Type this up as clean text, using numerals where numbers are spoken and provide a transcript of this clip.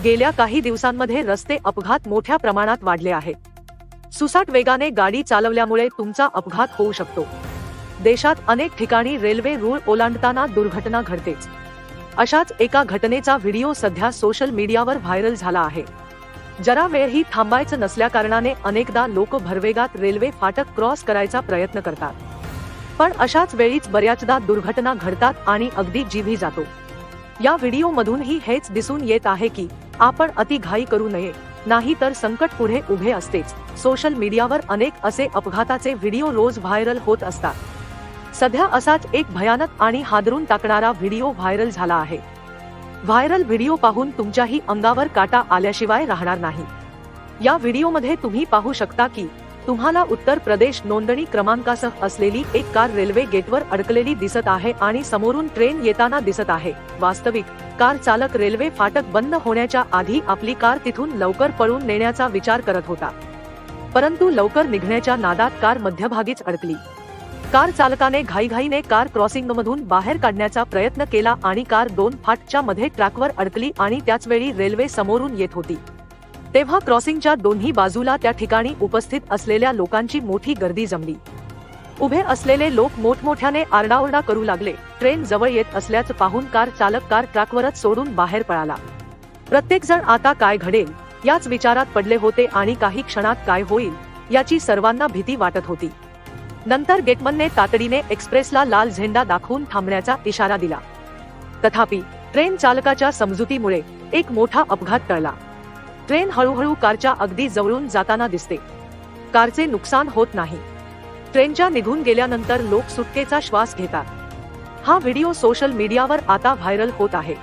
गेल्या काही दिवसांमध्ये रस्ते अपघात मोठ्या प्रमाणात वाढले आहेत। सुसाट वेगाने गाडी चालवल्यामुळे तुमचा अपघात होऊ शकतो। देशात अनेक ठिकाणी रेल्वे रूळ ओलांडताना दुर्घटना घडतेच। अशाच एका घटनेचा व्हिडिओ सध्या सोशल मीडियावर व्हायरल झाला आहे। जरा वेळही थांबायचं नसल्याकारणाने अनेकदा लोक भरवेगात रेल्वे फाटक क्रॉस करायचा प्रयत्न करतात, पण अशाच वेळीच बऱ्याचदा दुर्घटना घडतात आणि अगदी जीवही जातो। या व्हिडिओमधूनही हेच दिसून येत आहे की आपण अतिघाई करू नये, नाही तर संकट पुढे उभे असतेच। सोशल मीडियावर अनेक असे अपघाताचे व्हिडिओ रोज व्हायरल होत असतात। सध्या असाच एक भयानक आणि हादरून टाकणारा व्हिडिओ व्हायरल झाला आहे। व्हायरल व्हिडिओ पाहून तुमच्याही अंगावर काटा आल्याशिवाय राहणार नाही। या व्हिडिओमध्ये तुम्ही पाहू शकता की तुम्हाला उत्तर प्रदेश नोंदणी क्रमांकासह असलेली एक कार रेल्वे गेटवर अडकलेली दिसत आहे आणि समोरून ट्रेन येताना दिसत आहे। वास्तविक कार चालक रेल्वे फाटक बंद होण्याच्या आधी आपली कार तिथून लवकर पळून नेण्याचा विचार करत होता, परंतु लवकर निघण्याच्या नादात कार मध्यभागीच अडकली। कार चालकाने घाईघाईने कार क्रॉसिंगमधून बाहेर काढण्याचा प्रयत्न केला आणि कार दोन फाटकच्या मध्ये ट्रॅकवर अडकली आणि त्याचवेळी रेल्वे समोरून येत होती। तेव्हा क्रॉसिंगच्या दोन्ही बाजूला त्या ठिकाणी उपस्थित असलेल्या लोकांची मोठी गर्दी जमली। उभे असलेले लोक मोठमोठ्याने आरडाओरडा करू लागले। ट्रेन जवळ येत असल्याचं पाहून कार चालक कार ट्रॅकवरच सोडून बाहेर पळाला। प्रत्येक जण आता काय घडेल याच विचारात पडले होते आणि काही क्षणात काय होईल याची सर्वांना भीती वाटत होती। नंतर गेटमनने तातडीने एक्सप्रेसला लाल झेंडा दाखवून थांबण्याचा इशारा दिला। तथापि ट्रेन चालकाच्या समजुतीमुळे एक मोठा अपघात टळला। ट्रेन हळूहळू कारच्या अगदी जवळून जाताना दिसते। कारचे नुकसान होत नाही। ट्रेनच्या निघून गेल्यानंतर लोक सुटकेचा श्वास घेतात। हा व्हिडिओ सोशल मीडियावर आता व्हायरल होत आहे।